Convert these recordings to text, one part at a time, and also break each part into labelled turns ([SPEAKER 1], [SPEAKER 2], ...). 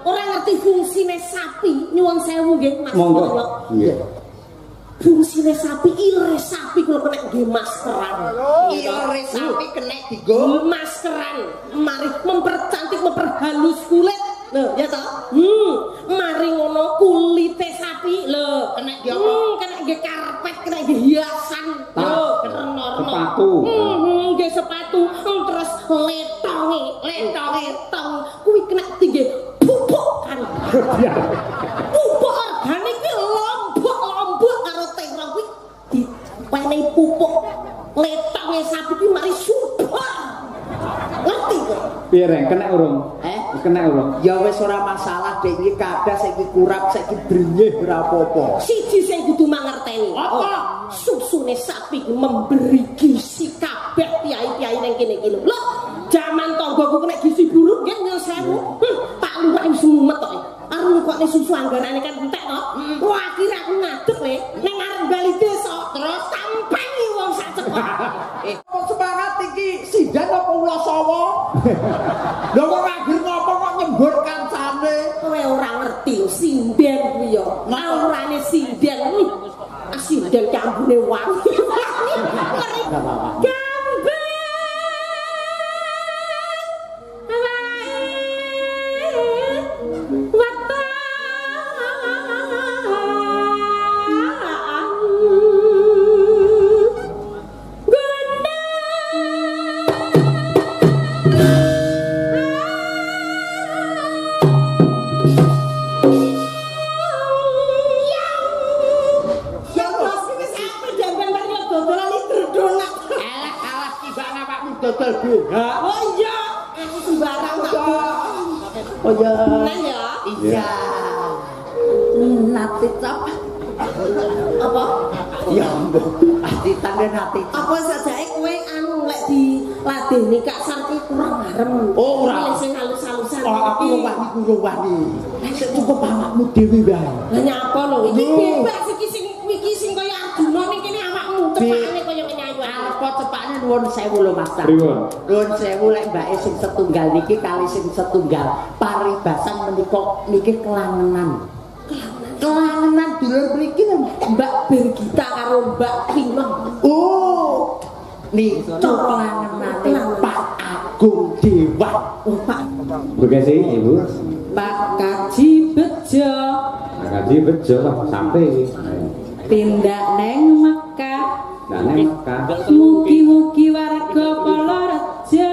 [SPEAKER 1] ora ngerti fungsine sapi nyuwun sewu nggih Mas.
[SPEAKER 2] Monggo. Nggih.
[SPEAKER 1] Fungsine sapi ilre sapi kula kena nggih maskeran.
[SPEAKER 3] Ilre sapi kena digo
[SPEAKER 1] maskeran. Mari mempercantik memperhalus kulit. Lho, ya toh? Mari ngono kulite sapi lho,
[SPEAKER 3] kena di apa?
[SPEAKER 1] Kena nggih karpet, kena nggih hiasan. Lho, kena
[SPEAKER 2] sepatu.
[SPEAKER 1] Nggih sepatu, terus letong kuwi kena tinggi pupuk kan. Pupuk organik ki lombok karo terong kuwi diwenehi pupuk letonge sapi kuwi mari subur. Ngerti kok?
[SPEAKER 2] Piye reng kena urung? Kena urung?
[SPEAKER 3] Ya wis ora masalah dek iki kadas saiki kurap saiki brenyeh ora apa-apa.
[SPEAKER 1] Siji sing kudu mangerteni. Apa? Susune sapi memberi gizi kabeh piyai-piyai ning kene iki lho. Lho, jaman tanggoku kena gizi buruk nggih nyuwun sewu. Tak luwak semumet kok. Arep kok susu anggarane kan entek to. Wah, akhire aku ngadeg le ning arep bali desa terus sampai wong sak cepet.
[SPEAKER 3] Kok semangat iki sidan apa ula sawa? Lho kok akhir ngopo kok nyembur kancane?
[SPEAKER 1] Kowe ora ngerti lho sinden kuwi ya. Aurane sinden. Sinden cambune wangi.
[SPEAKER 3] Dodol BH.
[SPEAKER 1] Oh iya, aku sembarang tak.
[SPEAKER 3] Oh iya.
[SPEAKER 1] Nah ya.
[SPEAKER 3] Iya. Nate cap.
[SPEAKER 1] Apa?
[SPEAKER 3] Ya ampun. Ditane nate.
[SPEAKER 1] Apa sajake kowe anu lek diladeni Kak Sarki kurang marem.
[SPEAKER 3] Oh ora.
[SPEAKER 1] Sing halus-halusan.
[SPEAKER 3] Oh aku kurang wani. Sik cukup awakmu dhewe wae.
[SPEAKER 1] Lah nyapa lho iki bebas iki sing kaya Arjuna ning kene awakmu cepakane kaya ngene ayu.
[SPEAKER 3] Apa cepakne nuwun sewu lho Mas.
[SPEAKER 2] Pripun?
[SPEAKER 3] Nuwun sewu lek mbake sing setunggal niki kali sing setunggal paribasan menika niki kelangenan. Kelangenan dulur mriki
[SPEAKER 1] Mbak Bergita karo Mbak Kino.
[SPEAKER 3] Oh. Nih kelangenane Pak Agung Dewa.
[SPEAKER 1] Oh Pak.
[SPEAKER 2] Bekasi Ibu.
[SPEAKER 1] Pak Kaji Bejo.
[SPEAKER 2] Pak Kaji Bejo sampai
[SPEAKER 1] Tindak neng Mekah.
[SPEAKER 2] Nah, neng Mekah.
[SPEAKER 1] Mugi-mugi warga Palorejo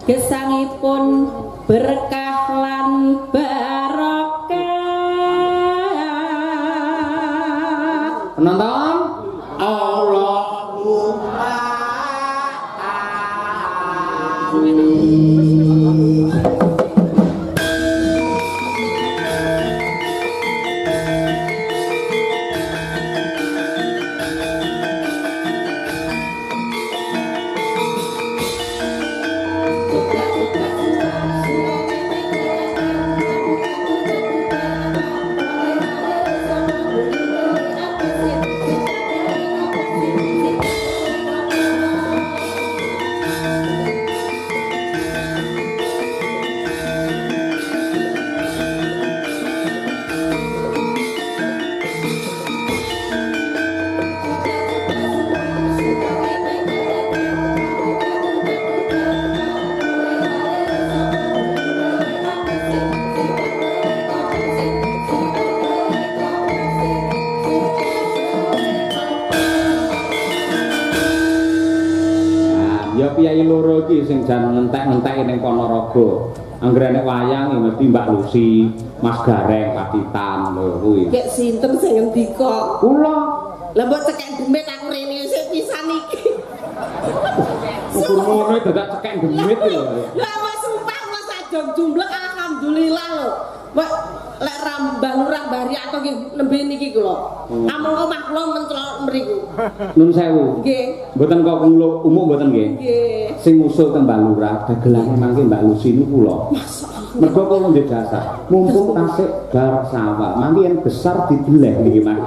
[SPEAKER 1] gesangipun berkah lan barokah.
[SPEAKER 2] Penonton
[SPEAKER 3] Allahumma amin.
[SPEAKER 2] ya piyai loro iki sing jan ngentek-ngentek ning Ponorogo. Anggere nek wayang ya mesti Mbak Lucy, Mas Gareng, Patitan lho kuwi.
[SPEAKER 1] Kek sinten sing ngendika?
[SPEAKER 2] Kula.
[SPEAKER 1] Lah mbok cekek demit aku rene sik pisan iki.
[SPEAKER 2] Ukur ngono dadak cekek demit lho.
[SPEAKER 1] Lah wis sumpah wis sajong jumblek alhamdulillah lho. Mbok lek Mbah Lurah Mbah Riyato nggih nembe niki kula. Amung omah kula mencelok mriku.
[SPEAKER 2] Nun sewu.
[SPEAKER 1] Nggih.
[SPEAKER 2] Mboten kok umum mboten nggih.
[SPEAKER 1] Nggih.
[SPEAKER 2] Sing usul teng Mbah Lurah dagelane mangke Mbak Lucy niku kula. Mergo kula ndek dasar. Mumpung tasik bar sawah, mangke yang besar dibeleh niki Mas.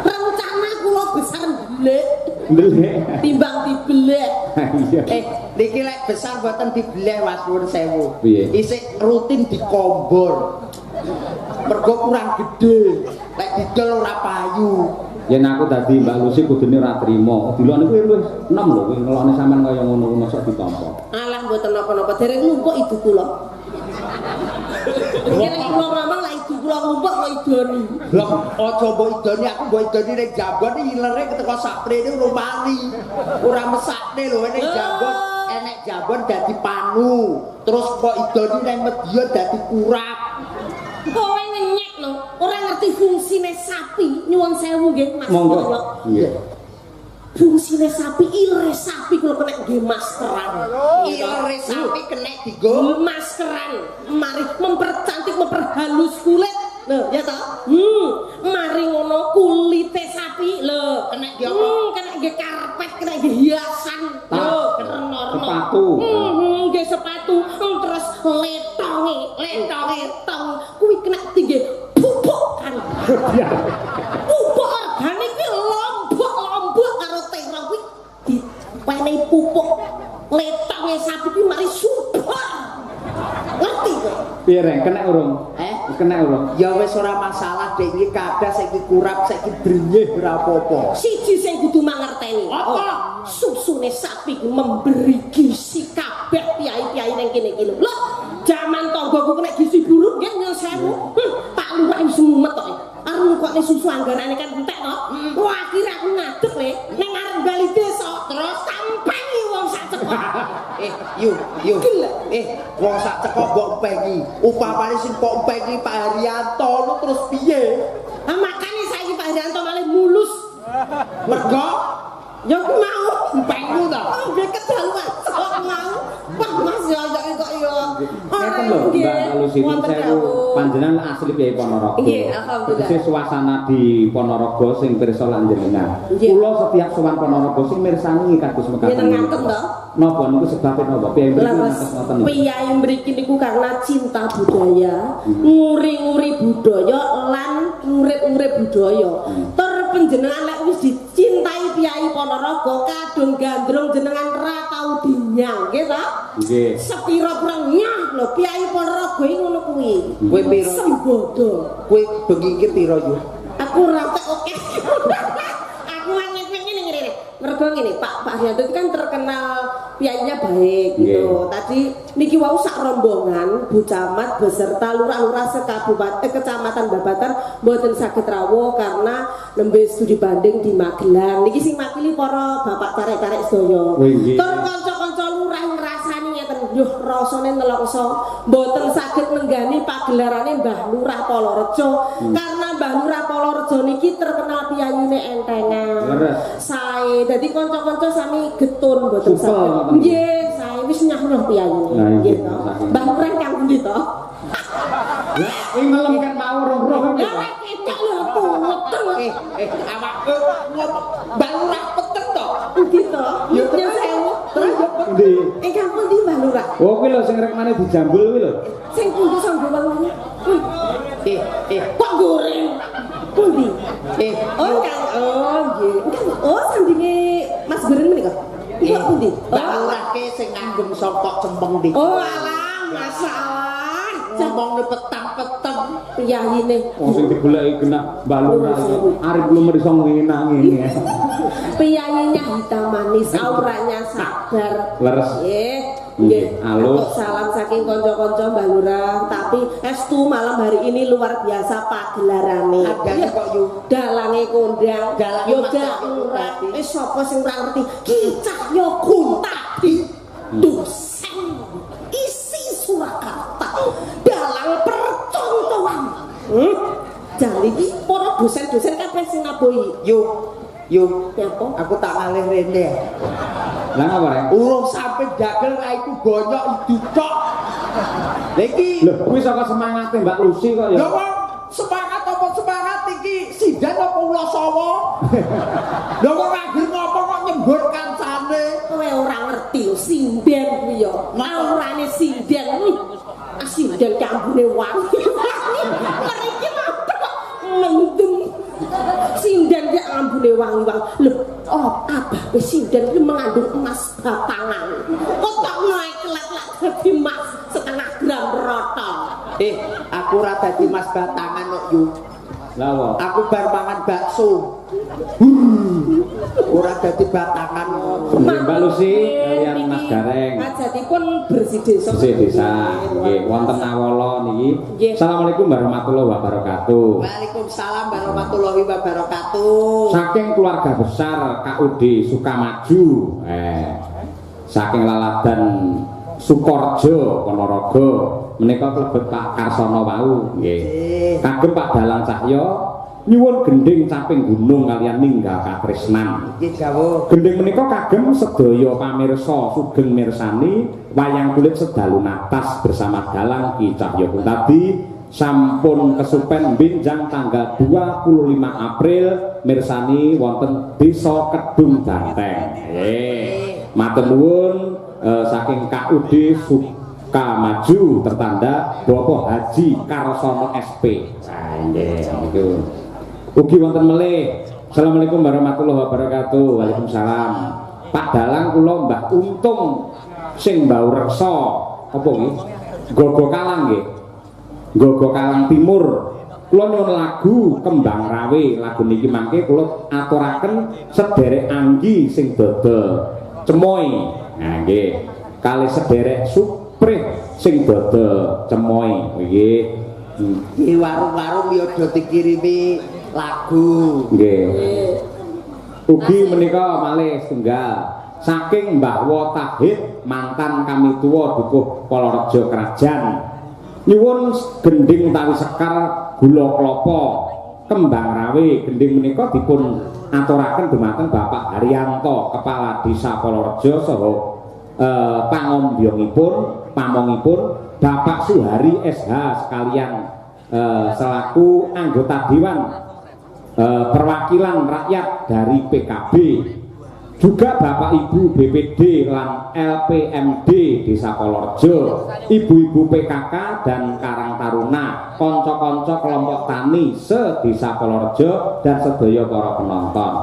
[SPEAKER 1] Rencana kula besar ndelek.
[SPEAKER 2] Ndelek.
[SPEAKER 1] Timbang dibelek.
[SPEAKER 2] Iya.
[SPEAKER 3] Niki lek besar mboten dibeleh Mas nuwun sewu.
[SPEAKER 2] Piye?
[SPEAKER 3] Isih rutin dikombor. Mergo kurang gede. Lek didol ora payu.
[SPEAKER 2] Yen aku dadi Mbak Lucy kudune ora trimo. Dilokne kuwi luwih enom lho kuwi ngelokne sampean kaya ngono mosok ditampa.
[SPEAKER 1] Alah mboten napa-napa dereng numpuk ibu kula. Kene kula ngomong lah ibu kula numpuk kok idoni.
[SPEAKER 3] Lah aja mbok idoni aku mbok idoni ning Jambon iki ilere keteko saprene ora mari. Ora mesakne lho ning Jambon. Enek Jambon dadi panu. Terus kok idoni ning Medion dadi kurap.
[SPEAKER 1] Kowe ngenyek lho, ora ngerti fungsine sapi. Nyuwun sewu nggih Mas.
[SPEAKER 2] Monggo. Iya.
[SPEAKER 1] Fungsine sapi, ilere sapi kula kena nggih maskeran.
[SPEAKER 3] Ilere sapi kena digo
[SPEAKER 1] maskeran. Mari mempercantik, memperhalus kulit. Lho, ya toh? Mari ngono kulite sapi lho,
[SPEAKER 3] kena nggih apa?
[SPEAKER 1] Kena nggih karpet, kena nggih hiasan. Lho, kena
[SPEAKER 2] sepatu.
[SPEAKER 1] Nggih sepatu. Terus letonge tong kuwi kena tinggi pupuk kan. Pupuk organik kuwi lombok karo terong kuwi dipenehi pupuk letonge sapi kuwi mari subur. Ngerti kok?
[SPEAKER 2] Piye reng kena urung? Kena urung?
[SPEAKER 3] Ya wis ora masalah dek iki kadah saiki kurap saiki drenyeh ora apa-apa.
[SPEAKER 1] Siji sing kudu mangerteni. Apa? Susune sapi memberi gizi kabeh piyai-piyai ning kene iki lho. Lho, jaman tanggoku kena gizi buruk nggih nyuwun sewu. Pak Lurah wis mumet kok. Arep ngokne susu anggarane kan entek to. Wah, akhire aku ngadeg le ning arep bali desa terus sampai wong sak cekok.
[SPEAKER 3] Yuk. Wong sak cekok mbok empengi. Upamane sing kok empengi Pak Haryanto lu terus piye?
[SPEAKER 1] Nah, makane saiki Pak Haryanto malah mulus.
[SPEAKER 3] Mergo
[SPEAKER 1] ya aku mau
[SPEAKER 3] empengmu to.
[SPEAKER 1] Oh, nggih kedaluan. Kok mau. Wah, Mas ya kok ya.
[SPEAKER 2] Ngeten lho Mbak Lucy sewu panjenengan asli Kyai Ponorogo.
[SPEAKER 1] Nggih, alhamdulillah.
[SPEAKER 2] Sing suasana di Ponorogo sing pirsa lan jenengan. Kula setiap sowan Ponorogo sing mirsani kados mekaten.
[SPEAKER 1] Yen ngaten to.
[SPEAKER 2] Napa niku sebabé napa? Piyai mriki ngatos ngoten.
[SPEAKER 1] Piyai mriki niku karena cinta budaya, nguri-nguri budaya lan urip-urip budaya. Tur panjenengan lek wis dicintai Piyai Ponorogo kadung gandrung jenengan ra tau dinyang, nggih ta?
[SPEAKER 2] Nggih.
[SPEAKER 1] Sepira perang nyah lho Piyai Ponorogo iki ngono kuwi.
[SPEAKER 3] Kowe piro?
[SPEAKER 1] Sembodo.
[SPEAKER 3] Kowe bengi iki piro yo?
[SPEAKER 1] Aku ora tak oke. Aku ngene ngene. Mergo ngene, Pak Haryanto itu kan terkenal piyainya baik gitu. Tadi niki wau sak rombongan Bu Camat beserta lurah-lurah sekabupaten kecamatan Babakan mboten saged rawuh karena nembe studi banding di Magelang. Niki sing makili para bapak carek-carek sedaya. Tur kanca-kanca lurah ngrasani ngeten, yo rasane nelongso mboten saged nenggani pagelarane Mbah Lurah Polorejo karena Mbah Lurah Polorejo niki terkenal piyayine entengan. Sae dadi kanca-kanca sami getun mboten saged. Nggih, sae wis nyah-nyah piyayine. Nggih to. Mbah Lurah kang pundi to?
[SPEAKER 2] Lah, ing ngelem kan mau roh-roh iki.
[SPEAKER 1] Ya kecek lho aku weteng.
[SPEAKER 3] Awakku ngomong Mbah Lurah peteng to.
[SPEAKER 1] Pundi to? Ya sewu. Terus
[SPEAKER 2] Ndi?
[SPEAKER 1] ingkang pundi Mbah Lurah?
[SPEAKER 2] Oh kuwi lho sing rekmane dijambul kuwi lho.
[SPEAKER 1] Sing pundi sanggo wangi. Kok goreng? Pundi? Oh kan, oh nggih. Oh sandinge Mas Goreng menika. Kok pundi?
[SPEAKER 3] Mbak Lurah ke sing ngandung songkok cempeng iki.
[SPEAKER 1] Oh alah, masalah.
[SPEAKER 3] Ngomongne petang-peteng
[SPEAKER 1] Piyayine.
[SPEAKER 2] Wong sing digoleki kena Mbak Lurah arep belum iso ngenang ngene.
[SPEAKER 1] Piyayinya hitam manis, auranya sabar.
[SPEAKER 2] Leres.
[SPEAKER 1] Nggih.
[SPEAKER 2] Alus.
[SPEAKER 1] Salam saking kanca-kanca Mbah Lurah, tapi estu malam hari ini luar biasa pagelarane.
[SPEAKER 3] Agane kok yo
[SPEAKER 1] dalange kondang, yo gak ora. Wis sapa sing ora ngerti? Kicah yo kuntadi. Dosen isi Surakarta. Dalang percontohan. Jadi iki para dosen-dosen kabeh sing ngabohi.
[SPEAKER 3] Yo,
[SPEAKER 1] Nyapa?
[SPEAKER 3] aku tak ngalih rene.
[SPEAKER 2] Lah ngapa rek?
[SPEAKER 3] Urung sampe dagel ra iku bonyok idu tok. Iki
[SPEAKER 2] Lho, kuwi saka semangate Mbak Lucy kok ya.
[SPEAKER 3] lho wong semangat apa semangat iki sindan apa ula sawa? Lho kok anggere ngopo kok nyembur kancane?
[SPEAKER 1] Kowe ora ngerti sinden kuwi ya. Aurane sinden. Sinden kambune wangi. Mriki mendem. Sinden ki ambune wangi-wangi. Lho, oh abah kabeh sinden iki mengandung emas batangan. Kotokno ae kelat-kelat dadi emas setengah gram rata.
[SPEAKER 3] Aku ora dadi emas batangan kok yu.
[SPEAKER 2] Lah apa?
[SPEAKER 3] Aku bar mangan bakso. Ora dadi batangan.
[SPEAKER 2] Mbak Lucy kalian Mas Gareng.
[SPEAKER 1] Hajatipun bersih desa.
[SPEAKER 2] Bersih desa. Nggih, wonten awala niki. Assalamualaikum warahmatullahi wabarakatuh.
[SPEAKER 3] Waalaikumsalam warahmatullahi wabarakatuh.
[SPEAKER 2] Saking keluarga besar KUD Sukamaju, saking laladan Sukorjo Ponorogo, menika klebet Pak Karsono wau, nggih. Kagem Pak Dalang Cahya nyuwun gending caping gunung kalian ninggal katresnan.
[SPEAKER 3] Nggih dawuh.
[SPEAKER 2] Gending menika kagem sedaya pamirsa sugeng mirsani wayang kulit sedalu natas bersama Dalang Ki Cahya tadi sampun kesupen benjang tanggal 25 April mirsani wonten Desa Kedung Banteng. Matur nuwun saking KUD Sukamaju tertanda Bapak Haji Karsono SP. Nggih niku. Ugi wonten melih. Assalamualaikum warahmatullahi wabarakatuh. Waalaikumsalam. Pak Dalang kula Mbah Untung sing mbau reksa apa nggih? Gogo Kalang nggih. Gogo Kalang Timur. Kula nyuwun lagu Kembang Rawe. Lagu niki mangke kula aturaken sederek Anggi sing dodol Cemoy. Nah nggih. Kali sederek Suprih sing dodol Cemoy nggih.
[SPEAKER 3] Di warung-warung ya do dikirimi lagu.
[SPEAKER 2] Nggih. Ugi menika malih setunggal saking Mbah Wotahid mantan kami tua Dukuh Polorejo Krajan. Nyuwun gending utawi sekar gula klapa Kembang Rawe. Gending menika dipun aturaken dumateng Bapak Haryanto Kepala Desa Polorejo saha pangombyongipun pamongipun Bapak Suhari SH sekalian selaku anggota Dewan Perwakilan Rakyat dari PKB, juga Bapak Ibu BPD lan LPMD Desa Polorejo, ibu-ibu PKK dan Karang Taruna, konco-konco kelompok tani se-Desa Polorejo dan sedaya para penonton.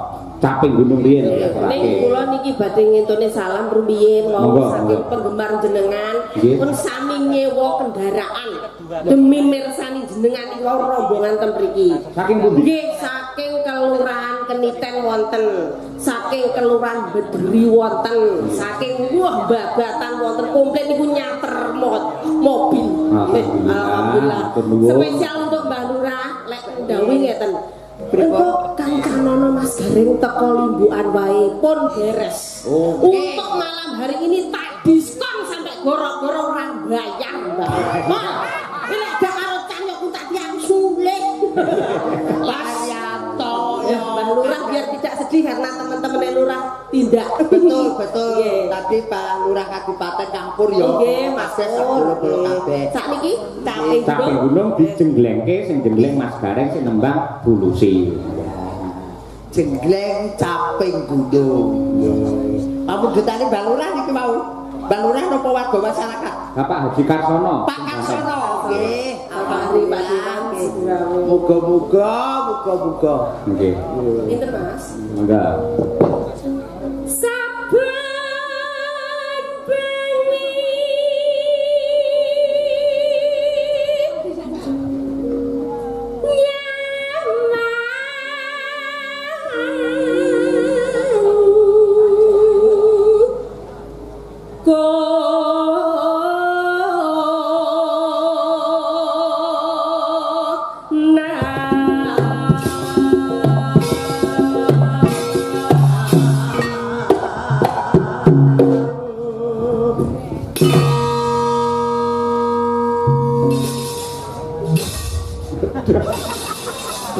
[SPEAKER 2] Caping gunung riyen ya
[SPEAKER 1] Ning kula niki badhe ngentune salam rumiyin wau saking penggemar jenengan pun sami nyewa kendaraan demi mirsani jenengan iki rombongan ten mriki.
[SPEAKER 2] Saking pundi?
[SPEAKER 1] Nggih, saking Kelurahan Keniten wonten, saking Kelurahan Bedri wonten, saking Babatan wonten komplit niku nyater mobil. Alhamdulillah. Spesial untuk Mbak Lurah lek ndawi ngeten. Untuk Kang Canono Mas Gareng teko limbukan wae pun beres. Untuk malam hari ini tak diskon sampai goro-goro orang bayar, Mbak. Ini ada karo canyok tadi aku sulit. Haryanto ya Mbak Lurah biar tidak sedih karena teman-teman Lurah tindak.
[SPEAKER 3] Betul. Tadi Pak Lurah Kabupaten Campur ya.
[SPEAKER 1] Nggih, Mas. Sakniki
[SPEAKER 2] caping gunung dijengglengke sing jengleng Mas Gareng sing nembang Bulusi.
[SPEAKER 3] Jenggleng caping gunung. Pamundhutane Mbak Lurah niki mau. Mbak Lurah napa warga masyarakat?
[SPEAKER 2] Bapak Haji Karsono.
[SPEAKER 3] Pak Karsono. Nggih,
[SPEAKER 1] almari Pak Dewan.
[SPEAKER 3] Muga-muga.
[SPEAKER 2] Nggih.
[SPEAKER 1] Pinten Mas?
[SPEAKER 2] Enggak.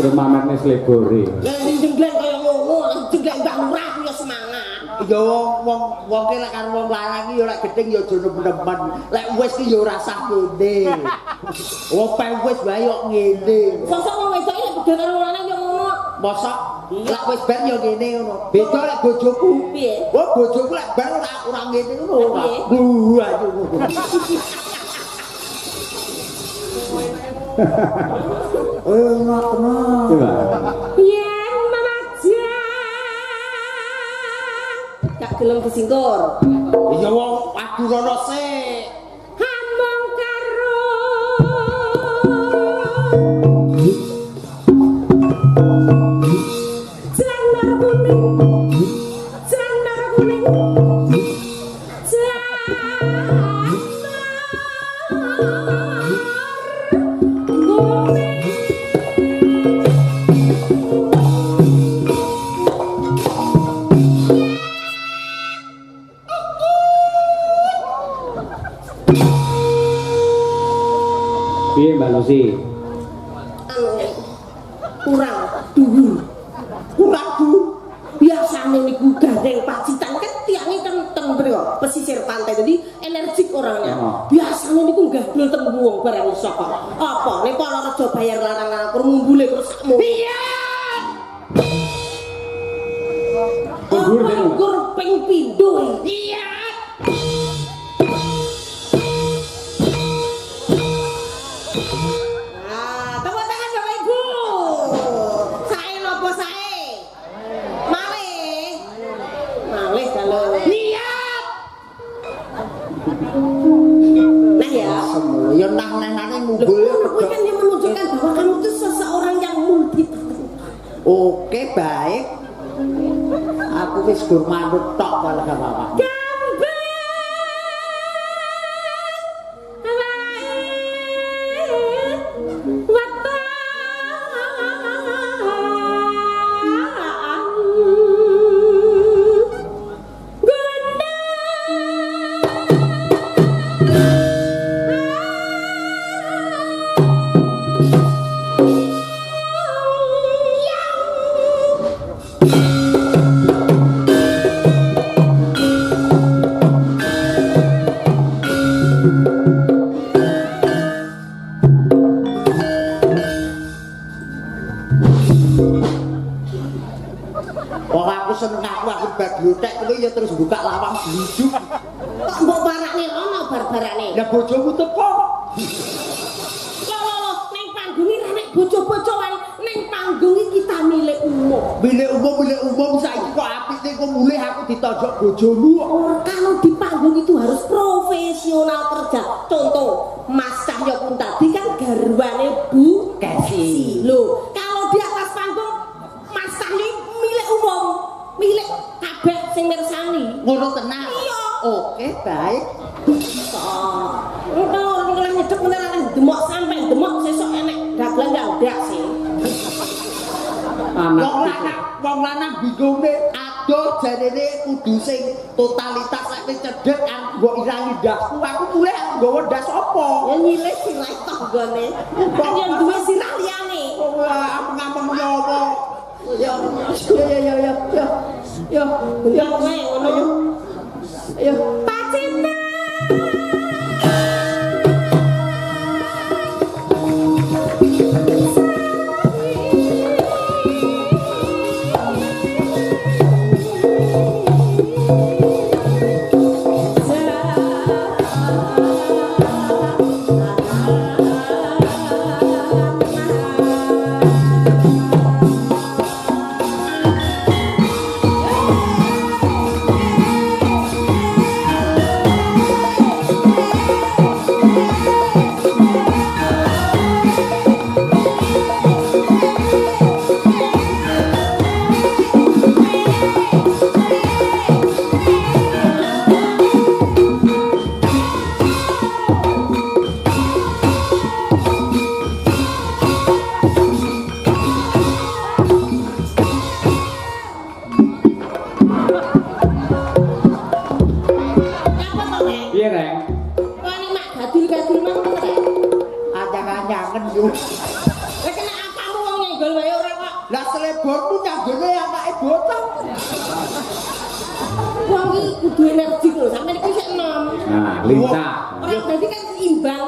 [SPEAKER 2] Rumah Nes Lebore.
[SPEAKER 1] Lah jenggleng kaya ngono, jenggleng Mbak Lurah ya semangat.
[SPEAKER 3] Ya wong ki lek karo wong lanang ki ya lek gedeng ya aja nemen-nemen. Lek wis ki ya ora sah ngene. Wong wis wae kok ngene.
[SPEAKER 1] Sosok wong wedok iki beda karo wong lanang ya ngono.
[SPEAKER 3] Mosok lek wis bar ya ngene ngono. Beda lek bojoku.
[SPEAKER 1] Piye?
[SPEAKER 3] Oh bojoku lek bar ora ngene ngono. Ayo.
[SPEAKER 2] Coba.
[SPEAKER 1] Yen memajang gelem disingkur.
[SPEAKER 3] Ya wong adu rono sik.
[SPEAKER 1] Hamong karo Janar kuning. Janar kuning.
[SPEAKER 2] Piye Mbak Lucy?
[SPEAKER 1] Kurang dhuwur. Kurang dhuwur. Biasane niku gandeng pacitan kan tiange kenteng mriko, pesisir pantai jadi energik orangnya. Biasane niku gandul teng wong barang iso kok. Apa nek para raja bayar larang-larang kur ngumbule kur sakmu. Iya. Kur ping pindho. Iya. Nah ya,
[SPEAKER 3] ya nang-nangane ngumpul.
[SPEAKER 1] Loh, kan yang menunjukkan bahwa kamu itu seseorang yang multitalented.
[SPEAKER 3] Oke, baik. Aku wis gur manut tok kalau gak apa-apa. Bibliotek itu ya terus buka lawang blujuk.
[SPEAKER 1] Kok mbok barakne ana bar-barane?
[SPEAKER 3] Lah bojomu teko.
[SPEAKER 1] Loh, ning panggung iki nek bojo-bojo wae ning panggung iki kita milik umum.
[SPEAKER 3] Milik umum saiki kok apike kok mulih aku ditojok bojomu.
[SPEAKER 1] Kalau di panggung itu harus profesional kerja. Contoh, Mas Cahyo pun tadi kan garwane Bu Kesi. Loh, kalau di atas panggung Mas Cahyo milik umum. Milik kabeh sing mirsani.
[SPEAKER 3] Ngono tenan.
[SPEAKER 1] Iya.
[SPEAKER 3] Oke, baik.
[SPEAKER 1] Engko ora nyedhek beneran demok sampe demok sesuk enek dagelan ndak sih.
[SPEAKER 3] Wong lanang bingunge adoh jarene kudu sing totalitas nek wis cedhek mbok irangi ndasku aku mulih nggawa ndas apa?
[SPEAKER 1] Ya nyilih sirah tanggane. Kan yang duwe sirah liyane.
[SPEAKER 3] Wah, ngapeng nyowo. Ya,
[SPEAKER 1] ngono yo. Ayo, Pacinta.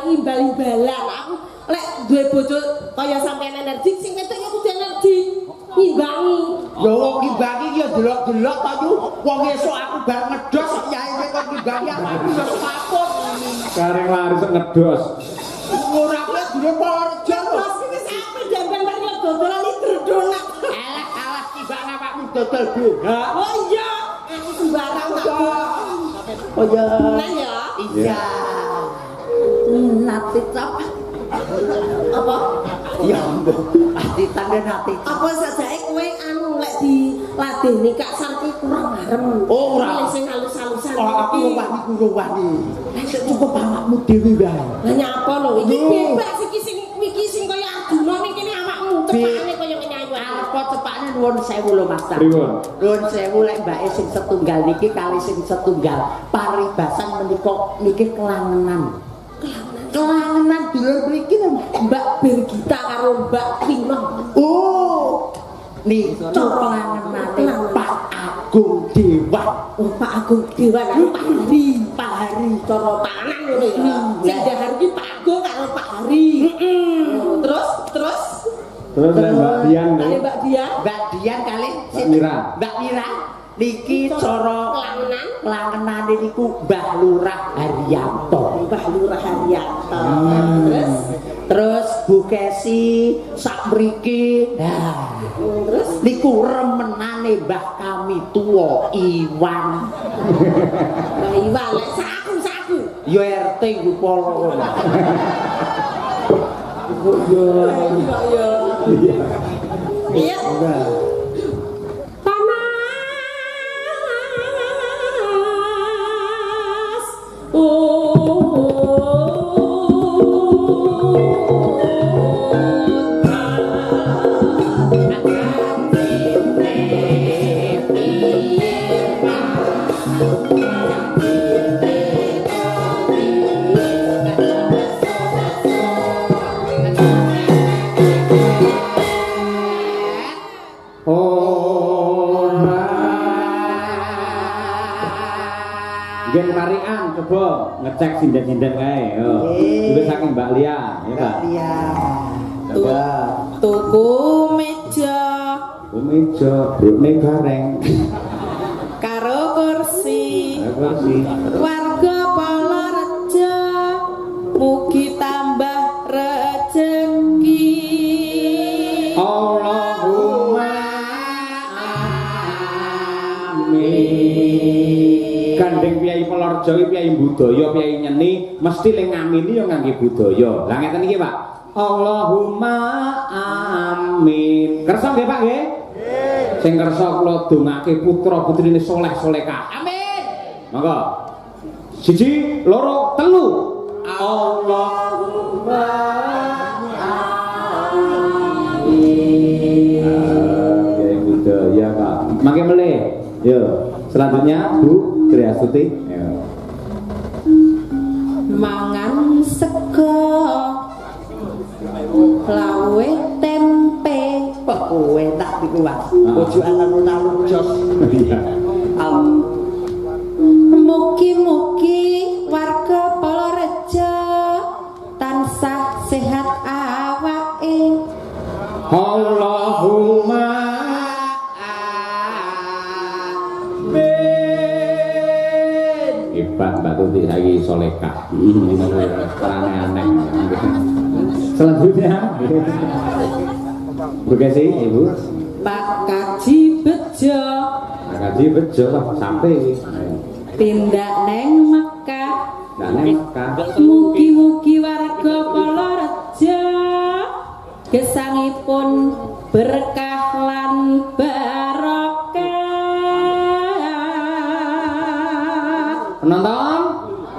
[SPEAKER 1] Imbal-imbalan aku lek duwe bojo kaya sampean energi sing wedok ya kudu energi ngimbangi
[SPEAKER 3] ya wong ngimbangi ya delok-delok ta yo wong esuk aku bar ngedos yae kok ngimbangi aku wis kapok
[SPEAKER 2] kareng lari sok ngedos
[SPEAKER 3] ora kuwi dhewe Purworejo
[SPEAKER 1] terus iki sampe jamban bar dodolan iki donat
[SPEAKER 3] alah kimbang awakmu dodol boha
[SPEAKER 1] oh iya aku barang tak.
[SPEAKER 3] Oh ya.
[SPEAKER 1] Nah ya.
[SPEAKER 3] Iya. Nate cap.
[SPEAKER 1] Apa?
[SPEAKER 3] Ya ampun. Ati tanda nate.
[SPEAKER 1] Apa sajake kowe anu lek dilatih nikah sarki kurang arem.
[SPEAKER 3] Oh ora.
[SPEAKER 1] Sing halus-halusan.
[SPEAKER 3] Oh aku kurang wani. Nek cukup awakmu dhewe wae.
[SPEAKER 1] Lah nyapa lho iki bebas iki sing kaya Arjuna ning kene awakmu cepakane kaya ngene ayu.
[SPEAKER 3] Apa cepakne nuwun sewu lho Mas.
[SPEAKER 2] Pripun?
[SPEAKER 3] Nuwun sewu lek mbake sing setunggal niki kali sing setunggal paribasan menika niki kelangenan. Kelangenan dulur mriki lho
[SPEAKER 1] Mbak Bergita karo Mbak Pino.
[SPEAKER 3] Oh. Nih kelangenane Pak Agung Dewa.
[SPEAKER 1] Oh Pak Agung Dewa karo Pak Hari. Pak Hari cara tangan ngono ya. Sing dahar iki Pak Agung karo Pak Hari. Terus
[SPEAKER 2] Mbak Dian.
[SPEAKER 1] kali Mbak Dian.
[SPEAKER 3] Mbak Dian kali Mbak Mira. Niki cara kelangenane niku Mbah Lurah Haryanto.
[SPEAKER 1] Mbah Lurah Haryanto.
[SPEAKER 3] Terus Bu Kesi sak mriki. Nah,
[SPEAKER 1] Terus
[SPEAKER 3] niku remenane Mbah kami tuwa Iwan.
[SPEAKER 1] Mbah Iwan lek saku.
[SPEAKER 3] Yo RT Gupolo.
[SPEAKER 1] Iya.
[SPEAKER 2] Gen marian coba ngecek sinden-sinden kae yo. Kuwi saking Mbak Lia, ya Pak.
[SPEAKER 3] Iya. Coba.
[SPEAKER 1] Tuku meja
[SPEAKER 2] Meja, brukne gareng.
[SPEAKER 1] karo kursi.
[SPEAKER 2] Kursi.
[SPEAKER 1] Warga Palorejo mugi tambah rejeki.
[SPEAKER 2] Allahumma amin. Gandeng piyai Palorejo iki piyai budaya, piyai nyeni, mesti ling ngamini yo ngangge budaya. Lah ngeten iki, Pak. Allahumma amin. Kersa nggih, Pak nggih? Nggih. Sing kersa kula dongake putra putrine saleh salehah. Amin. Monggo. 1, 2, 3. Allahumma amin. Piyai budaya, Pak. Mangke melih. Yo, selanjutnya Bu Triastuti.
[SPEAKER 1] Mangan sego lawe tempe
[SPEAKER 3] Kok kowe tak niku Mas. Ojo alun-alun jos.
[SPEAKER 1] mugi-mugi warga Palorejo tansah sehat awake.
[SPEAKER 2] Allahumma hebat Mbak Tuti lagi solekah. Aneh-aneh. Selanjutnya Bekasi Ibu
[SPEAKER 1] Pak Kaji Bejo
[SPEAKER 2] Kaji Bejo sampai
[SPEAKER 1] tindak neng Mekah.
[SPEAKER 2] Mekah.
[SPEAKER 1] Mugi-mugi warga Palorejo gesangipun berkah lan barokah.
[SPEAKER 2] Penonton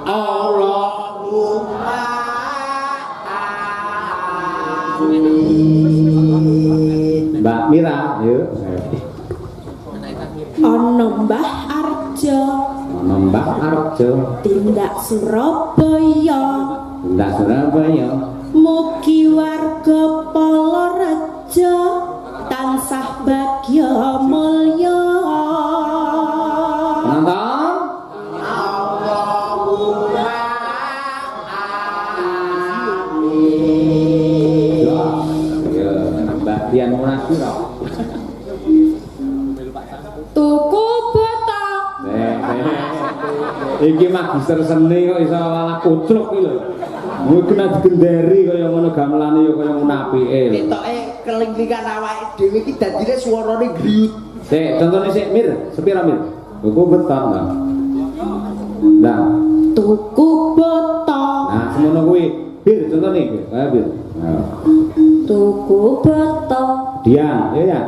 [SPEAKER 3] Allahumma
[SPEAKER 2] Mbak Mira, yuk.
[SPEAKER 1] Ono Mbah Arjo
[SPEAKER 2] Mbak Arjo,
[SPEAKER 1] tindak Surabaya.
[SPEAKER 2] Ndak Surabaya.
[SPEAKER 1] Mugi warga Palorejo tansah bagya mulya.
[SPEAKER 2] Penonton
[SPEAKER 3] Allahumma
[SPEAKER 2] ya, Mbak Dian Munasiro.
[SPEAKER 1] Tuku botok
[SPEAKER 2] Iki magister seni kok iso malah kucruk iki lho. Kuwi kena digenderi kaya ngono gamelane ya kaya ngono apike.
[SPEAKER 3] Ketoke kelingkingan awake dhewe iki dadine suarane griyut.
[SPEAKER 2] Sik, contone sik Mir, sepira Mir? Tuku beton to. Nah,
[SPEAKER 1] tuku beton.
[SPEAKER 2] nah semono kuwi. Bir contoh nih, Bir. Ayo Bir. Nah.
[SPEAKER 1] Tuku beton.
[SPEAKER 2] Dian, ya ya.